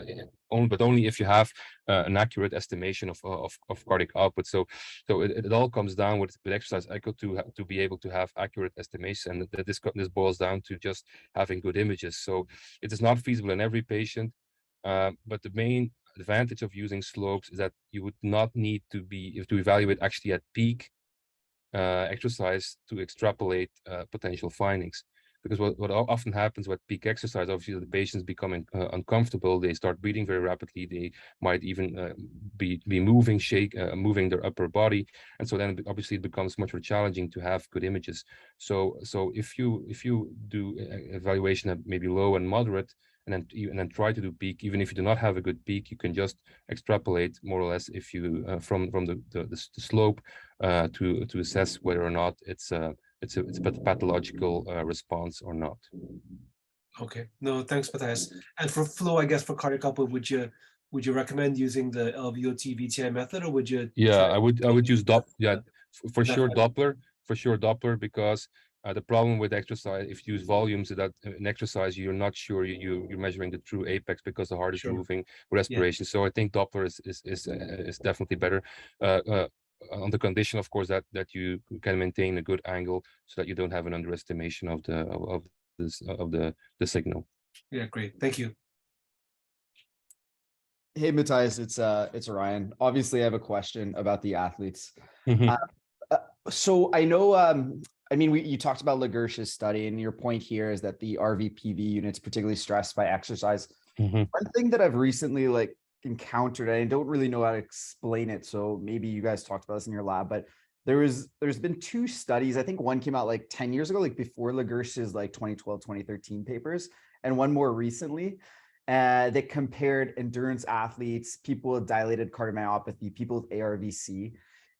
only if you have an accurate estimation of cardiac output. So it all comes down with exercise echo to be able to have accurate estimation, and this boils down to just having good images. So it is not feasible in every patient, but the main advantage of using slopes is that you would not need to evaluate actually at peak exercise to extrapolate potential findings. Because what often happens with peak exercise, obviously the patients become uncomfortable, they start breathing very rapidly, they might even be moving their upper body, and so then obviously it becomes much more challenging to have good images. So if you do evaluation at maybe low and moderate, and then try to do peak, even if you do not have a good peak, you can just extrapolate more or less if you from the slope to assess whether or not it's a pathological response or not. Okay, no, thanks, Mathias. And for flow, I guess for cardiac output, would you recommend using the LVOT VTI method, or would you? Yeah, I would use for sure Doppler, because the problem with exercise, if you use volumes, that in exercise you're not sure you're measuring the true apex, because the heart is moving, respiration. So I think Doppler is definitely better. on the condition, of course, that you can maintain a good angle so that you don't have an underestimation of the signal. Yeah, great. Thank you. Hey, Mathias, it's Ryan. Obviously, I have a question about the athletes. So I know, I mean, you talked about Lagersh's study, and your point here is that the RVPV unit's particularly stressed by exercise. One thing that I've recently encountered, I don't really know how to explain it, so maybe you guys talked about this in your lab, but there's been two studies. I think one came out 10 years ago, before Lagersh's 2012, 2013 papers, and one more recently. That compared endurance athletes, people with dilated cardiomyopathy, people with ARVC,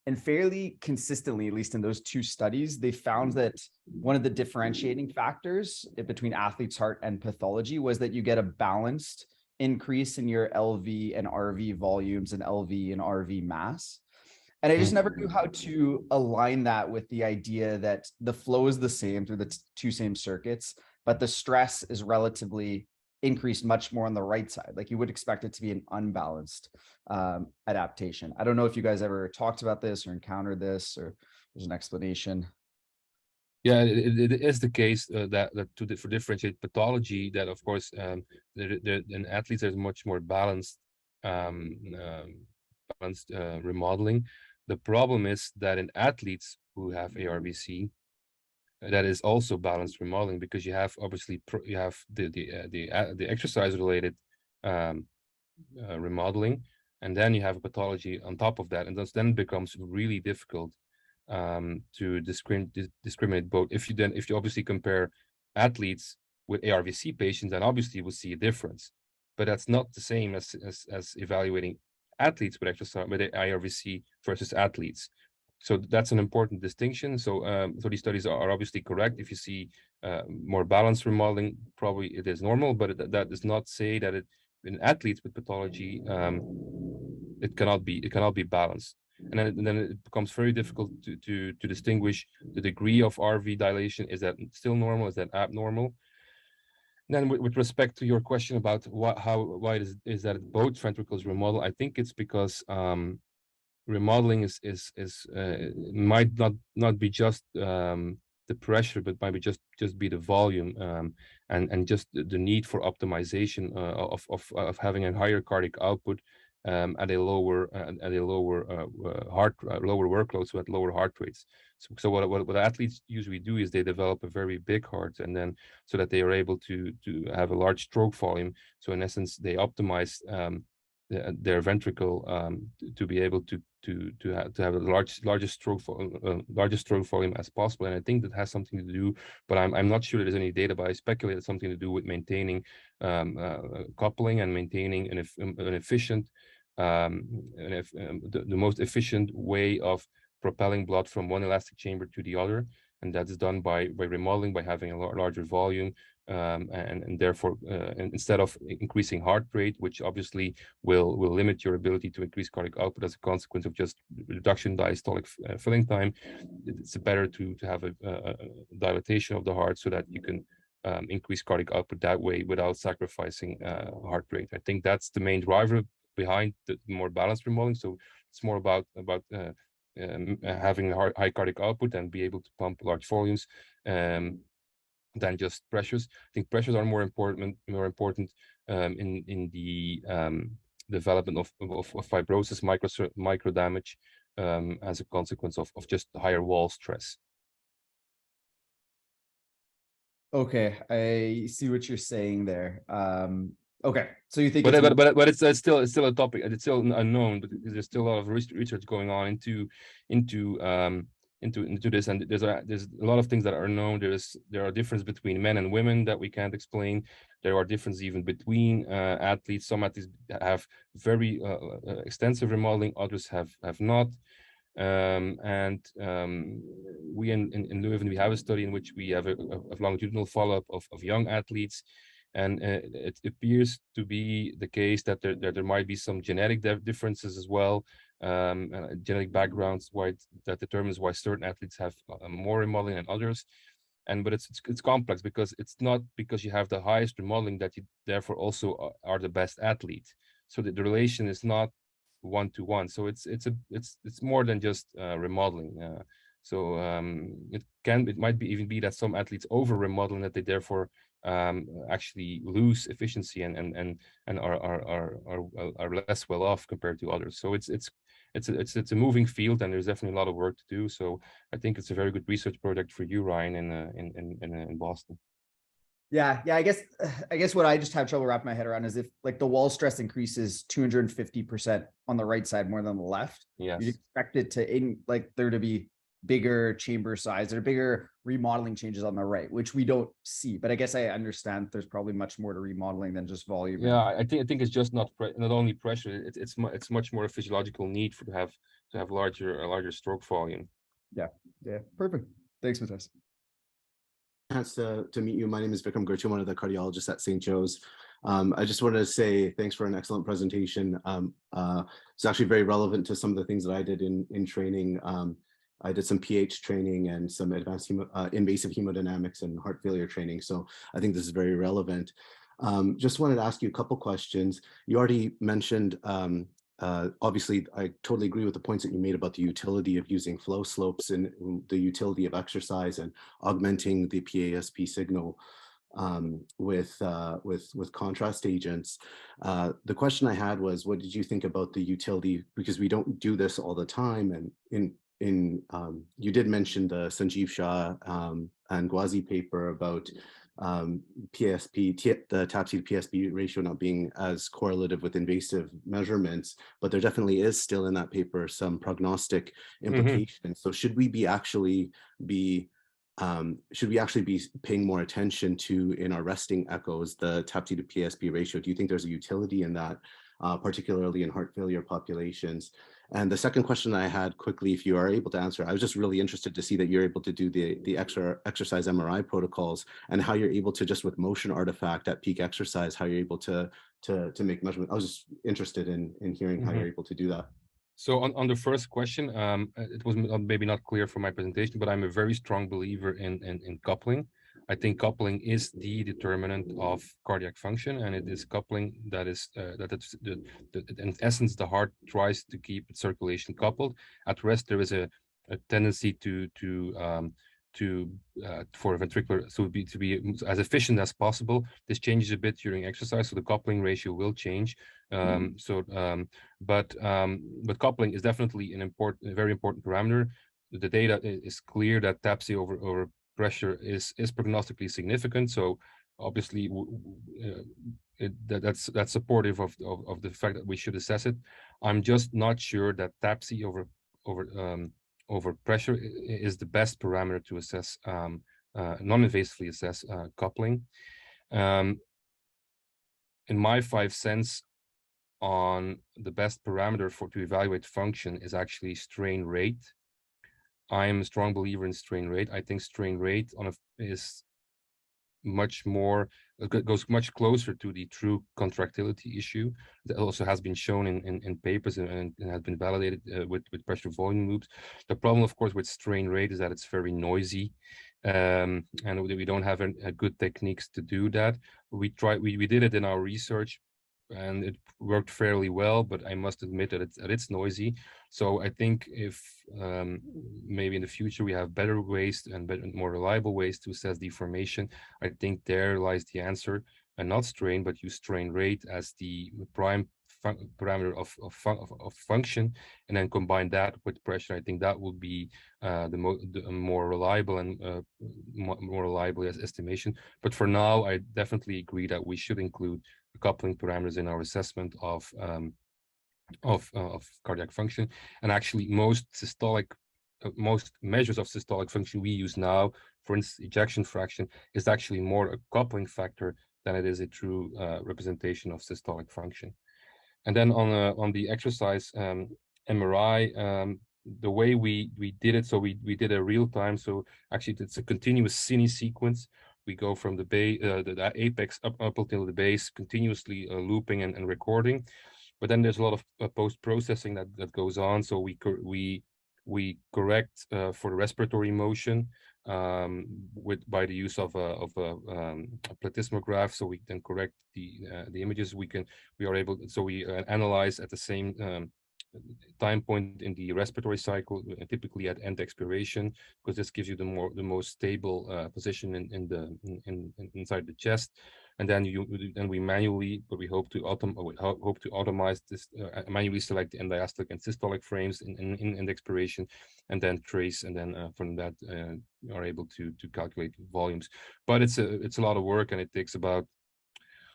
and fairly consistently, at least in those two studies, they found that one of the differentiating factors between athlete's heart and pathology was that you get a balanced increase in your LV and RV volumes and LV and RV mass. And I just never knew how to align that with the idea that the flow is the same through the two same circuits, but the stress is relatively increased much more on the right side. You would expect it to be an unbalanced adaptation. I don't know if you guys ever talked about this or encountered this, or there's an explanation. Yeah, it is the case that for differentiate pathology, that of course in athletes there's much more balanced remodeling. The problem is that in athletes who have ARVC, that is also balanced remodeling, because you have obviously you have the exercise related remodeling, and then you have a pathology on top of that, and then it becomes really difficult to discriminate both. If you obviously compare athletes with ARVC patients, then obviously you will see a difference, but that's not the same as evaluating athletes with ARVC versus athletes. So that's an important distinction. So these studies are obviously correct. If you see more balanced remodeling, probably it is normal, but that does not say that in athletes with pathology it cannot be balanced. And then it becomes very difficult to distinguish the degree of RV dilation. Is that still normal? Is that abnormal? Then with respect to your question about why is that both ventricles remodel, I think it's because remodeling might not be just the pressure, but might be just be the volume and just the need for optimization of having a higher cardiac output at a lower workload, so at lower heart rates. So what athletes usually do is they develop a very big heart, and then so that they are able to have a large stroke volume. So in essence, they optimize their ventricle to be able to have a largest stroke volume as possible. And I think that has something to do, but I'm not sure there's any data, but I speculate it's something to do with maintaining coupling and maintaining an efficient the most efficient way of propelling blood from one elastic chamber to the other, and that is done by remodeling, by having a larger volume, and therefore instead of increasing heart rate, which obviously will limit your ability to increase cardiac output as a consequence of just reduction diastolic filling time, it's better to have a dilatation of the heart so that you can increase cardiac output that way without sacrificing heart rate. I think that's the main driver behind the more balanced remodeling. So it's more about having high cardiac output and be able to pump large volumes than just pressures. I think pressures are more important in the development of fibrosis, micro damage as a consequence of just higher wall stress. Okay, I see what you're saying there. Okay, so you think, but it's still a topic, and it's still unknown, but there's still a lot of research going on into this, and there's a lot of things that are known. There are differences between men and women that we can't explain. There are differences even between athletes. Some athletes have very extensive remodeling, others have not. We in Leuven, we have a study in which we have a longitudinal follow-up of young athletes, and it appears to be the case that there might be some genetic differences as well, genetic backgrounds that determines why certain athletes have more remodeling than others. But it's complex, because it's not because you have the highest remodeling that you therefore also are the best athlete. So the relation is not 1-to-1. So it's more than just remodeling. It might even be that some athletes over remodel, that they therefore actually lose efficiency and are less well off compared to others. So it's a moving field, and there's definitely a lot of work to do. So I think it's a very good research project for you, Ryan, in Boston. Yeah. I guess what I just have trouble wrapping my head around is if like the wall stress increases 250% on the right side more than the left, yes, you'd expect it to there to be bigger chamber size or bigger remodeling changes on the right, which we don't see. But I guess I understand there's probably much more to remodeling than just volume. Yeah, I think it's just not only pressure. It's much more a physiological need to have a larger stroke volume. Yeah, perfect. Thanks, Mathias. Chance to meet you. My name is Vikram Gurtu, one of the cardiologists at St. Joe's. I just wanted to say thanks for an excellent presentation. It's actually very relevant to some of the things that I did in training. I did some PH training and some advanced invasive hemodynamics and heart failure training. So I think this is very relevant. Just wanted to ask you a couple questions. You already mentioned, obviously, I totally agree with the points that you made about the utility of using flow slopes and the utility of exercise and augmenting the PASP signal with contrast agents. The question I had was, what did you think about the utility? Because we don't do this all the time. And you did mention the Sanjeev Shah and Gwazi paper about PSP, the TAPSE to PSP ratio not being as correlative with invasive measurements, but there definitely is still in that paper some prognostic implications. So should we actually be paying more attention to, in our resting echoes, the TAPSE to PSP ratio? Do you think there's a utility in that, particularly in heart failure populations? And the second question I had quickly, if you are able to answer, I was just really interested to see that you're able to do the exercise MRI protocols and how you're able to, just with motion artifact at peak exercise, how you're able to make measurements. I was just interested in hearing how you're able to do that. So on the first question, it was maybe not clear from my presentation, but I'm a very strong believer in coupling. I think coupling is the determinant of cardiac function, and it is coupling that is in essence the heart tries to keep its circulation coupled. At rest, there is a tendency for ventricular to be as efficient as possible. This changes a bit during exercise, so the coupling ratio will change. But coupling is definitely a very important parameter. The data is clear that TAPSE over pressure is prognostically significant. So obviously that's supportive of the fact that we should assess it. I'm just not sure that TAPSE over pressure is the best parameter to assess non-invasively assess coupling. In my 5 cents on the best parameter to evaluate function is actually strain rate. I am a strong believer in strain rate. I think strain rate is much more, goes much closer to the true contractility issue. That also has been shown in papers and has been validated with pressure volume loops. The problem, of course, with strain rate is that it's very noisy, and we don't have a good techniques to do that. We did it in our research, and it worked fairly well, but I must admit that it's noisy. So I think if maybe in the future we have better ways and more reliable ways to assess deformation, I think there lies the answer, and not strain, but use strain rate as the prime parameter of function, and then combine that with pressure. I think that would be the more reliable and more reliable estimation. But for now, I definitely agree that we should include coupling parameters in our assessment of cardiac function. And actually, most measures of systolic function we use now, for instance, ejection fraction, is actually more a coupling factor than it is a true representation of systolic function. And then on the exercise MRI, the way we did it, so we did a real time. So actually, it's a continuous cine sequence. We go from the apex up until the base, continuously looping and recording. But then there's a lot of post-processing that goes on. So we correct for the respiratory motion by the use of a plethysmograph. So we then correct the images. We analyze at the same time point in the respiratory cycle, typically at end expiration, because this gives you the most stable position inside the chest. And then we manually, but we hope to automate this, manually select the end-diastolic and systolic frames in expiration, and then trace, and then from that are able to calculate volumes. But it's a lot of work, and it takes about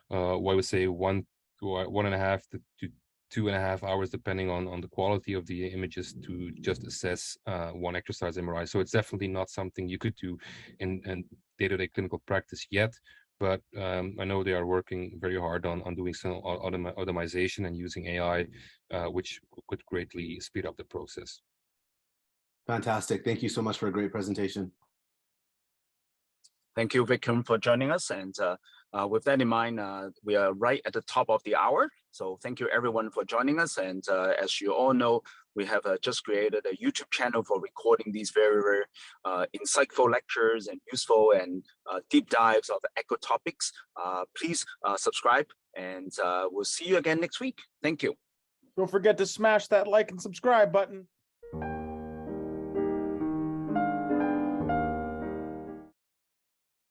what I would say 1.5 to 2.5 hours, depending on the quality of the images, to just assess one exercise MRI. So it's definitely not something you could do in day-to-day clinical practice yet. But I know they are working very hard on doing some automation and using AI, which could greatly speed up the process. Fantastic. Thank you so much for a great presentation. Thank you, Vikram, for joining us. And with that in mind, we are right at the top of the hour. So thank you, everyone, for joining us. And as you all know, we have just created a YouTube channel for recording these very, very insightful lectures and useful and deep dives of echo topics. Please subscribe, and we'll see you again next week. Thank you. Don't forget to smash that like and subscribe button.